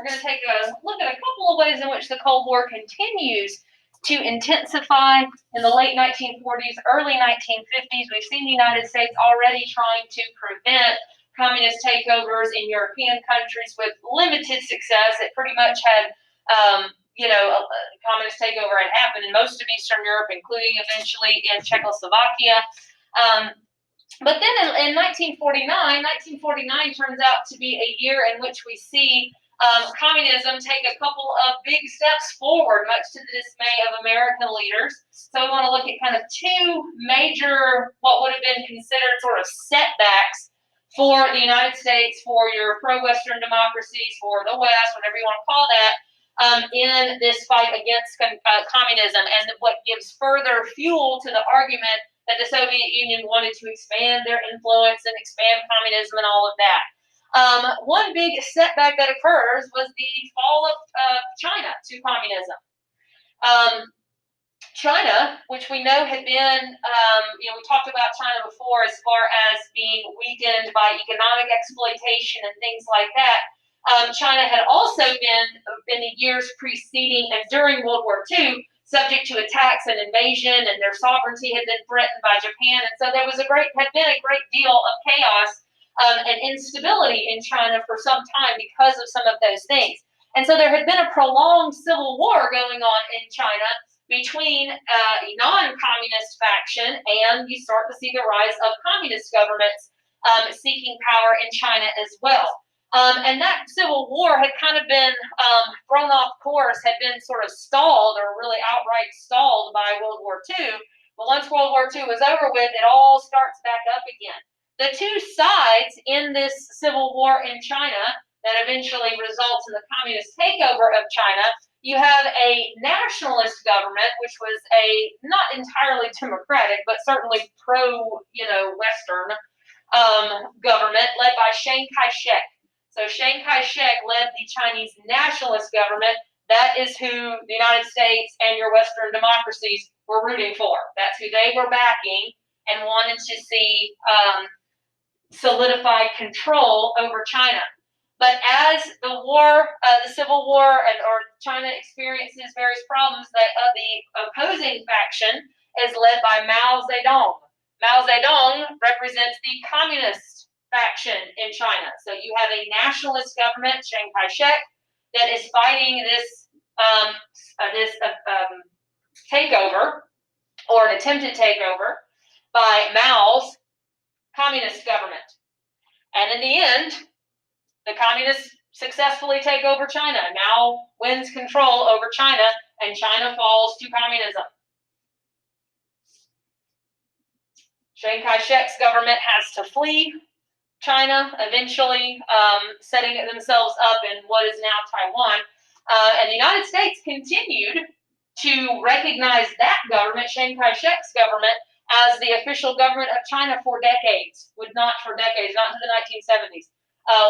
we're going to take a look at a couple of ways in which the Cold War continues to intensify in the late 1940s, early 1950s. We've seen the United States already trying to prevent communist takeovers in European countries with limited success. It pretty much had, a communist takeover had happened in most of Eastern Europe, including eventually in Czechoslovakia. But then in 1949 turns out to be a year in which we see communism take a couple of big steps forward, much to the dismay of American leaders. So we want to look at kind of two major, what would have been considered sort of setbacks for the United States, for your pro-Western democracies, for the West, whatever you want to call that, in this fight against communism, and what gives further fuel to the argument that the Soviet Union wanted to expand their influence and expand communism and all of that. One big setback that occurs was the fall of China to communism. China, which we know had been, we talked about China before as far as being weakened by economic exploitation and things like that. China had also been, in the years preceding and during World War II, subject to attacks and invasion, and their sovereignty had been threatened by Japan. And so there had been a great deal of chaos and instability in China for some time because of some of those things. And so there had been a prolonged civil war going on in China between a non-communist faction, and you start to see the rise of communist governments seeking power in China as well. And that civil war had kind of been thrown off course, had been sort of stalled or really outright stalled by World War II. But once World War II was over with, it all starts back up again. The two sides in this civil war in China that eventually results in the communist takeover of China, you have a nationalist government, which was a not entirely democratic, but certainly pro-Western government led by Chiang Kai-shek. So Chiang Kai-shek led the Chinese nationalist government. That is who the United States and your Western democracies were rooting for. That's who they were backing and wanted to see solidified control over China. But as the Civil War, or China experiences various problems, the opposing faction is led by Mao Zedong. Mao Zedong represents the communist faction in China. So you have a nationalist government, Chiang Kai-shek, that is fighting this takeover, or an attempted takeover, by Mao's communist government. And in the end, the communists successfully take over China. Mao wins control over China, and China falls to communism. Chiang Kai-shek's government has to flee China, eventually setting themselves up in what is now Taiwan. And the United States continued to recognize that government, Chiang Kai-shek's government, as the official government of China for decades. Not into the 1970s.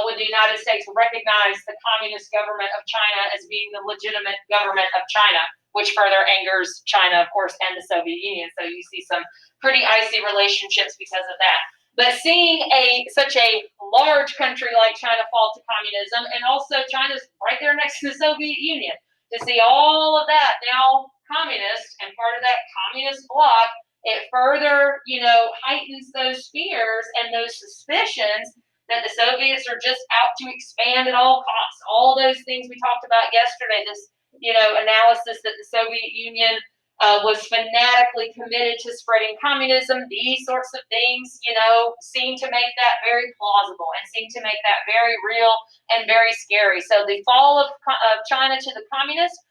Would the United States recognize the communist government of China as being the legitimate government of China, which further angers China, of course, and the Soviet Union. So you see some pretty icy relationships because of that. But seeing such a large country like China fall to communism, and also China's right there next to the Soviet Union, to see all of that now communist and part of that communist bloc, it further, heightens those fears and those suspicions that the Soviets are just out to expand at all costs. All those things we talked about yesterday, this, analysis that the Soviet Union was fanatically committed to spreading communism. These sorts of things, seem to make that very plausible and seem to make that very real and very scary. So the fall of China to the communists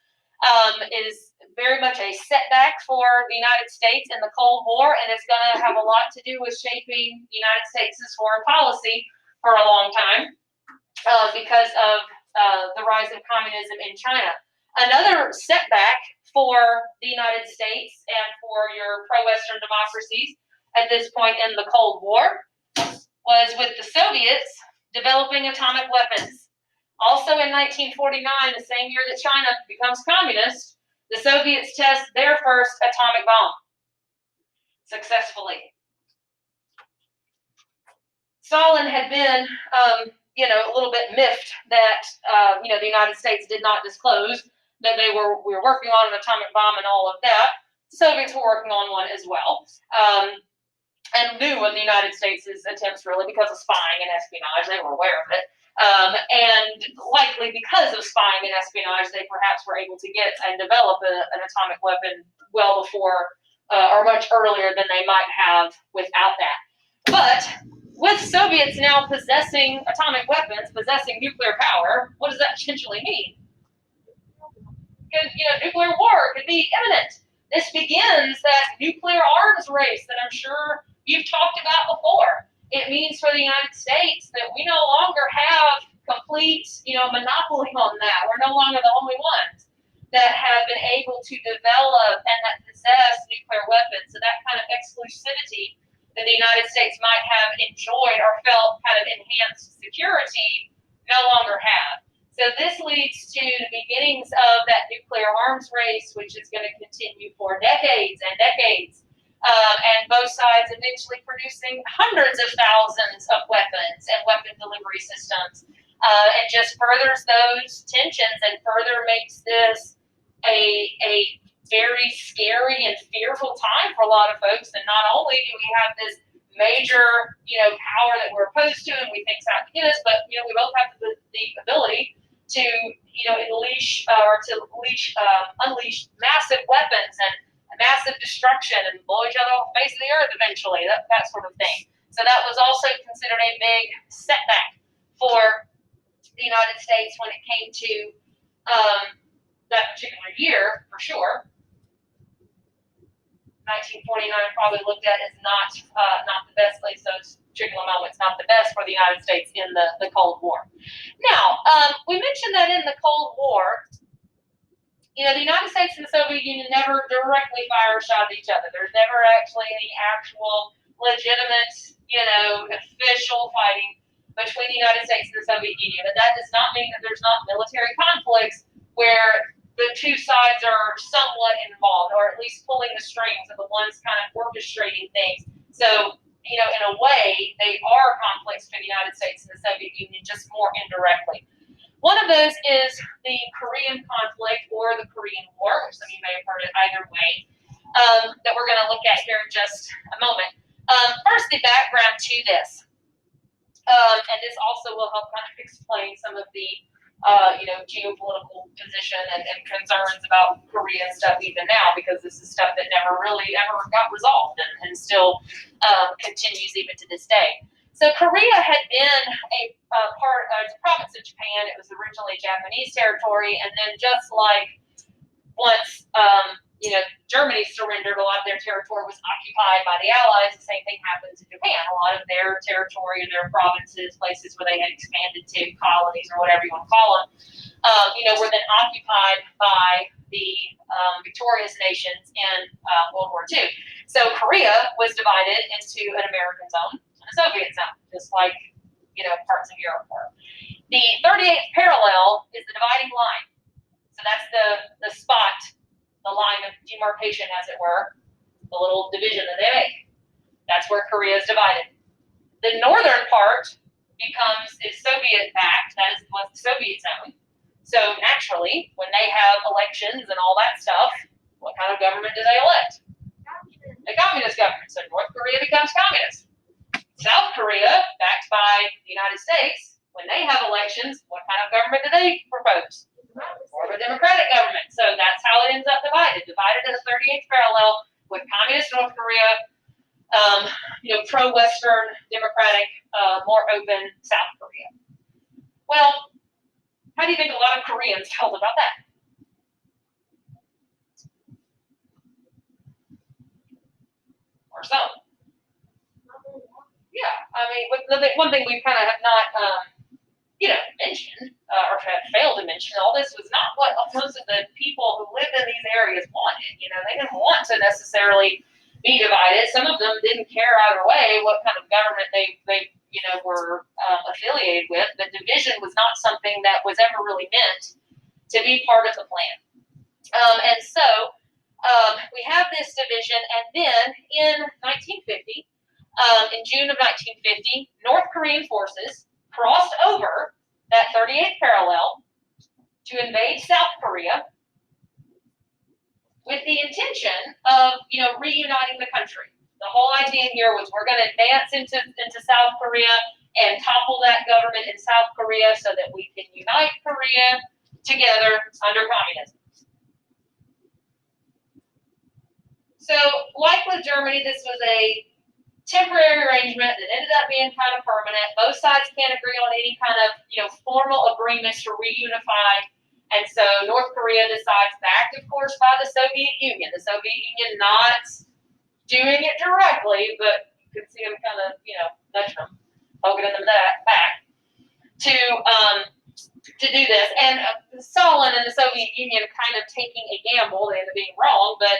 is very much a setback for the United States in the Cold War, and it's going to have a lot to do with shaping the United States' foreign policy for a long time because of the rise of communism in China. Another setback for the United States and for your pro-Western democracies at this point in the Cold War was with the Soviets developing atomic weapons. Also in 1949, the same year that China becomes communist, the Soviets test their first atomic bomb successfully. Stalin had been a little bit miffed that, the United States did not disclose that we were working on an atomic bomb and all of that. The Soviets were working on one as well. And knew of the United States' attempts really because of spying and espionage. They were aware of it. And likely because of spying and espionage, they perhaps were able to get and develop an atomic weapon well before or much earlier than they might have without that. But with Soviets now possessing atomic weapons, possessing nuclear power, what does that essentially mean? Nuclear war could be imminent. This begins that nuclear arms race that I'm sure you've talked about before. It means for the United States that we no longer have complete, monopoly on that. We're no longer the only ones that have been able to develop and that possess nuclear weapons. So that kind of exclusivity that the United States might have enjoyed or felt kind of enhanced security no longer have. So this leads to the beginnings of that nuclear arms race, which is going to continue for decades and decades. And both sides eventually producing hundreds of thousands of weapons and weapon delivery systems. And just furthers those tensions and further makes this a very scary and fearful time for a lot of folks. And not only do we have this major, power that we're opposed to and we think is out to get us, but, we both have the ability to, unleash massive weapons and massive destruction and blow each other off the face of the earth eventually, that sort of thing. So that was also considered a big setback for the United States when it came to that particular year, for sure. 1949 probably looked at as not the best place. Those particular moments not the best for the United States in the Cold War. Now, we mentioned that in the Cold War, the United States and the Soviet Union never directly fire a shot at each other. There's never actually any actual legitimate, official fighting between the United States and the Soviet Union. But that does not mean that there's not military conflicts where the two sides are somewhat involved, or at least pulling the strings of the ones kind of orchestrating things. So, in a way, they are conflicts between the United States and the Soviet Union, just more indirectly. One of those is the Korean conflict or the Korean War, which some of you may have heard it either way, that we're going to look at here in just a moment. First, the background to this. And this also will help kind of explain some of the geopolitical position and concerns about Korea and stuff even now, because this is stuff that never really ever got resolved and still continues even to this day. So Korea had been a province of Japan. It was originally Japanese territory, and then just like once Germany surrendered, a lot of their territory was occupied by the Allies. The same thing happens in Japan. A lot of their territory, their provinces, places where they had expanded to, colonies or whatever you want to call them, were then occupied by the victorious nations in World War II. So Korea was divided into an American zone and a Soviet zone, just like parts of Europe were. The 38th parallel is the dividing line. So that's the spot, the line of demarcation, as it were, the little division that they make. That's where Korea is divided. The northern part is Soviet-backed. That was the Soviet zone. So naturally, when they have elections and all that stuff, what kind of government do they elect? A communist government. So North Korea becomes communist. South Korea, backed by the United States, when they have elections, what kind of government do they propose? More of a democratic government. So that's how it ends up divided in the 38th parallel with communist North Korea, pro-Western, democratic, more open South Korea. Well, how do you think a lot of Koreans felt about that? Or some? Yeah, I mean, one thing we kind of have not, mentioned, or have failed to mention, all this was not what most of the people who lived in these areas wanted. They didn't want to necessarily be divided. Some of them didn't care either way what kind of government they were affiliated with. But division was not something that was ever really meant to be part of the plan. And so we have this division, and then in 1950, in June of 1950, North Korean forces crossed over that 38th parallel to invade South Korea with the intention of, reuniting the country. The whole idea here was we're going to advance into South Korea and topple that government in South Korea so that we can unite Korea together under communism. So, like with Germany, this was a temporary arrangement that ended up being kind of permanent. Both sides can't agree on any kind of, formal agreements to reunify. And so North Korea decides, backed, of course, by the Soviet Union. The Soviet Union not doing it directly, but you could see them kind of, nudging them, poking them back to do this. And Stalin and the Soviet Union kind of taking a gamble. They ended up being wrong, but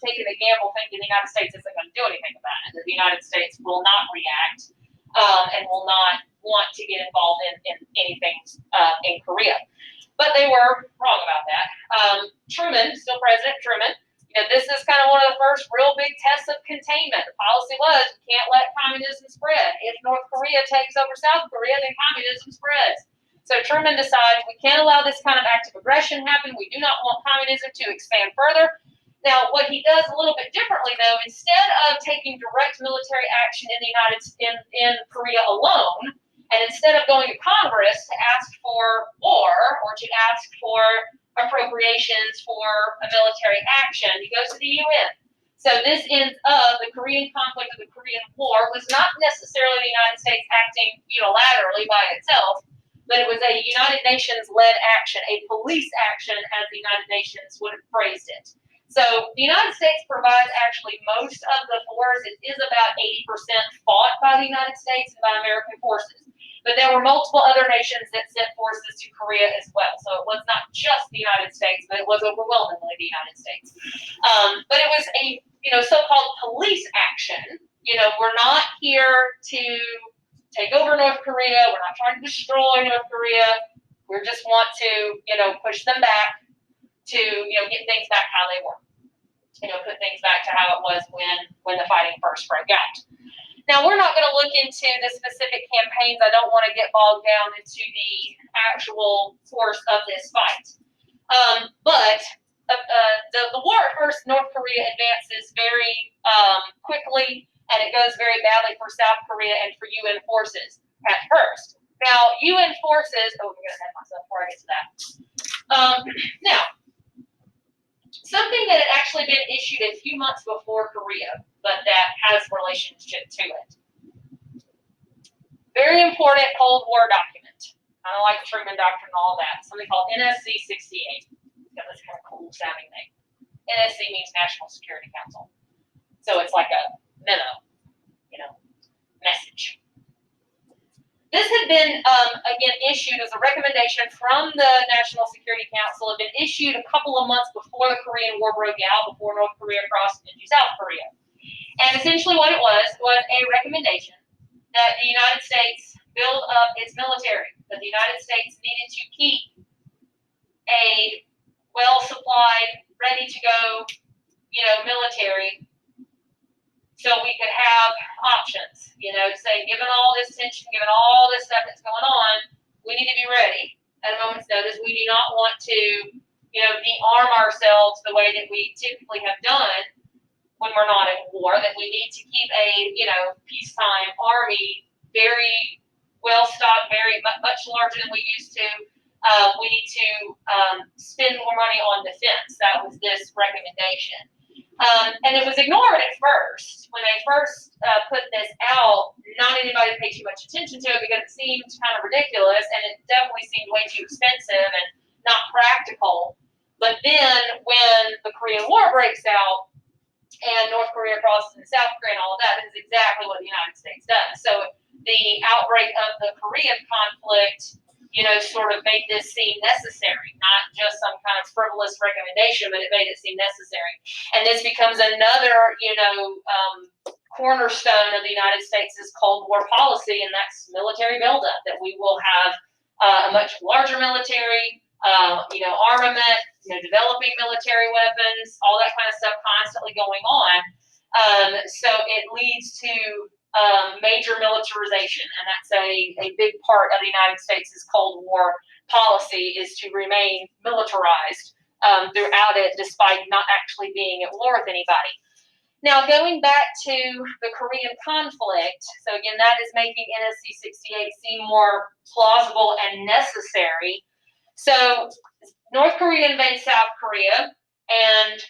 taking a gamble, thinking the United States isn't going to do anything about it. That the United States will not react and will not want to get involved in anything in Korea. But they were wrong about that. Truman, still President Truman, this is kind of one of the first real big tests of containment. The policy was you can't let communism spread. If North Korea takes over South Korea, then communism spreads. So Truman decides we can't allow this kind of active aggression happen. We do not want communism to expand further. Now, what he does a little bit differently, though, instead of taking direct military action in Korea alone, and instead of going to Congress to ask for war or to ask for appropriations for a military action, he goes to the UN. So this ends up, the Korean conflict of the Korean War was not necessarily the United States acting unilaterally by itself, but it was a United Nations-led action, a police action, as the United Nations would have phrased it. So the United States provides actually most of the force. It is about 80% fought by the United States and by American forces. But there were multiple other nations that sent forces to Korea as well. So it was not just the United States, but it was overwhelmingly the United States. But it was a so-called police action. We're not here to take over North Korea. We're not trying to destroy North Korea. We just want to, push them back to, get things back how they were. Put things back to how it was when the fighting first broke out. Now, we're not going to look into the specific campaigns. I don't want to get bogged down into the actual course of this fight. But the war at first, North Korea advances very quickly, and it goes very badly for South Korea and for UN forces at first. Now, UN forces, I'm going to ahead myself before I get to that. Now, something that had actually been issued a few months before Korea, but that has relationship to it. Very important Cold War document. I don't like Truman Doctrine and all that. Something called NSC 68. It's got this kind of cool sounding name. NSC means National Security Council. So it's like a memo, message. This had been, again, issued as a recommendation from the National Security Council. It had been issued a couple of months before the Korean War broke out, before North Korea crossed into South Korea. And essentially what it was a recommendation that the United States build up its military, that the United States needed to keep a well-supplied, ready-to-go, military so we could have options, say, given all this tension, given all this stuff that's going on, we need to be ready at a moment's notice. We do not want to, de-arm ourselves the way that we typically have done when we're not at war, that we need to keep a, peacetime army very well stocked, very much larger than we used to. We need to spend more money on defense. That was this recommendation. And it was ignored at first. When they first put this out, not anybody paid too much attention to it because it seemed kind of ridiculous, and it definitely seemed way too expensive and not practical. But then when the Korean War breaks out and North Korea crosses into South Korea and all of that, this is exactly what the United States does. So the outbreak of the Korean conflict sort of made this seem necessary, not just some kind of frivolous recommendation, but it made it seem necessary. And this becomes another, cornerstone of the United States' Cold War policy, and that's military buildup, that we will have a much larger military, armament, developing military weapons, all that kind of stuff constantly going on. So it leads to major militarization, and that's a big part of the United States' Cold War policy is to remain militarized throughout it, despite not actually being at war with anybody. Now, going back to the Korean conflict, so again, that is making NSC 68 seem more plausible and necessary. So, North Korea invades South Korea, and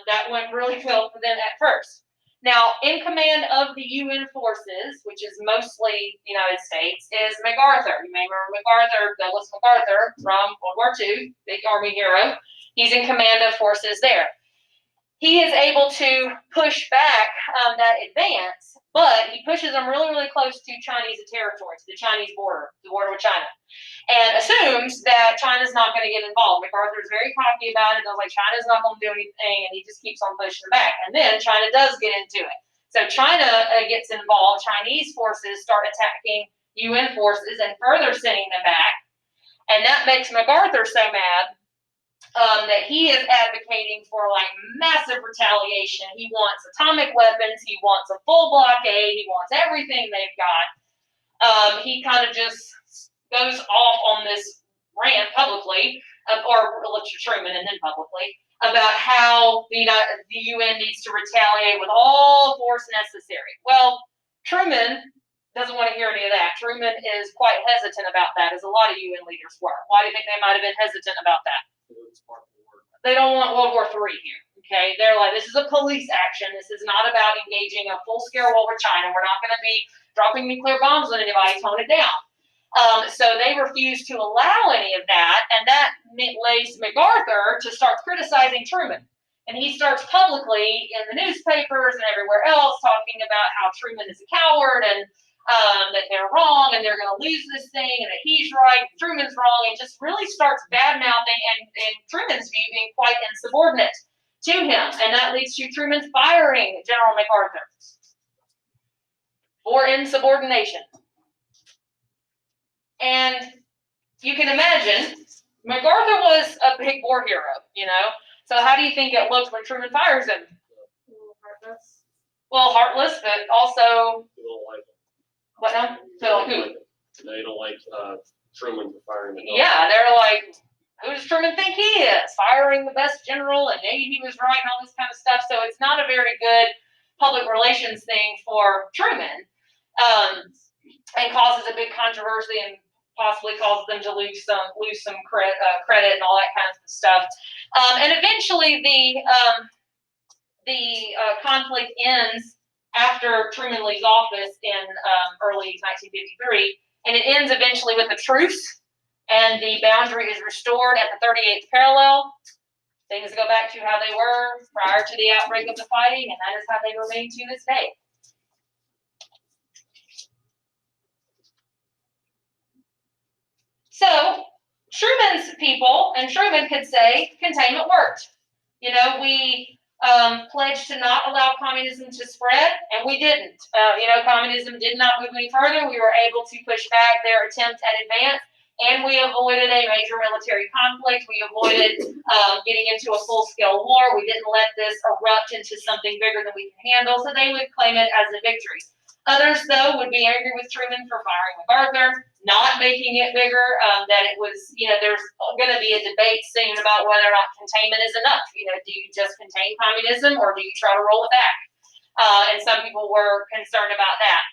that went really well for them at first. Now, in command of the UN forces, which is mostly the United States, is MacArthur. You may remember MacArthur, Douglas MacArthur from World War II, big Army hero. He's in command of forces there. He is able to push back that advance, but he pushes them really, really close to Chinese territory, to the Chinese border, the border with China, and assumes that China's not going to get involved. MacArthur's very cocky about it. I was like, China's not going to do anything, and he just keeps on pushing back. And then China does get into it. So China gets involved. Chinese forces start attacking UN forces and further sending them back. And that makes MacArthur so mad that he is advocating for like massive retaliation. He wants atomic weapons. He wants a full blockade. He wants everything they've got. He kind of just goes off on this rant publicly, or to Truman and then publicly, about how the UN needs to retaliate with all force necessary. Well, Truman doesn't want to hear any of that. Truman is quite hesitant about that, as a lot of UN leaders were. Why do you think they might have been hesitant about that? They don't want World War III here. Okay, they're like, this is a police action. This is not about engaging a full-scale war with China. We're not going to be dropping nuclear bombs on anybody. Tone it down. So they refuse to allow any of that, and that lays MacArthur to start criticizing Truman. And he starts publicly in the newspapers and everywhere else talking about how Truman is a coward and that they're wrong and they're going to lose this thing and that he's right, Truman's wrong, and just really starts bad-mouthing and in Truman's view, being quite insubordinate to him. And that leads to Truman firing General MacArthur for insubordination. And you can imagine, MacArthur was a big war hero, you know? So how do you think it looks when Truman fires him? Heartless. Well, heartless, but also... They don't like him. What now? So who? They don't like Truman for firing the dog. Yeah, they're like, who does Truman think he is? Firing the best general, and maybe he was right and all this kind of stuff. So it's not a very good public relations thing for Truman, and causes a big controversy and possibly causes them to lose some credit and all that kind of stuff. And eventually the conflict ends after Truman leaves office in early 1953, and it ends eventually with a truce, and the boundary is restored at the 38th parallel. Things go back to how they were prior to the outbreak of the fighting, and that is how they remain to this day. So, Truman's people, and Truman could say, containment worked. You know, we pledged to not allow communism to spread, and we didn't. Communism did not move any further. We were able to push back their attempt at advance, and we avoided a major military conflict. We avoided getting into a full-scale war. We didn't let this erupt into something bigger than we can handle, so they would claim it as a victory. Others, though, would be angry with Truman for firing MacArthur, not making it bigger, that it was, there's going to be a debate soon about whether or not containment is enough. Do you just contain communism or do you try to roll it back? And some people were concerned about that.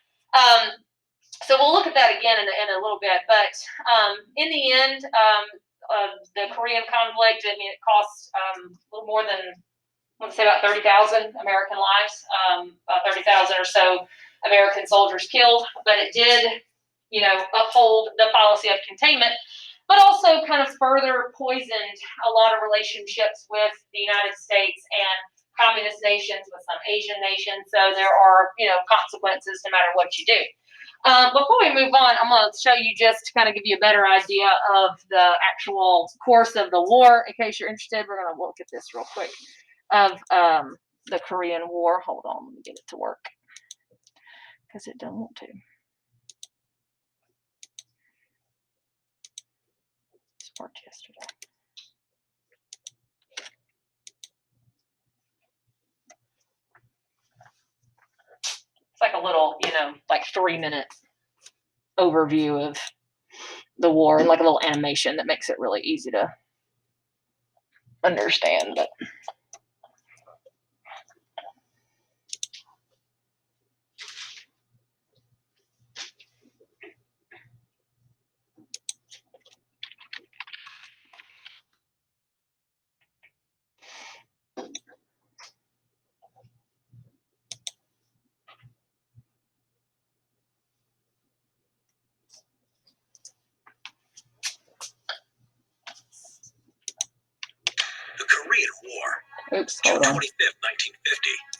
So we'll look at that again in a little bit. But in the end, the Korean conflict, it cost a little more than, let's say about 30,000 American lives, about 30,000 or so American soldiers killed, but it did, uphold the policy of containment, but also kind of further poisoned a lot of relationships with the United States and communist nations, with some Asian nations. So there are, consequences no matter what you do. Before we move on, I'm going to show you just to kind of give you a better idea of the actual course of the war. In case you're interested, we're going to look at this real quick of the Korean War. Hold on, let me get it to work because it don't want to. It worked yesterday. It's like a little, like 3 minute overview of the war and like a little animation that makes it really easy to understand. But The Korean War, oops, June hold on. 25th, 1950.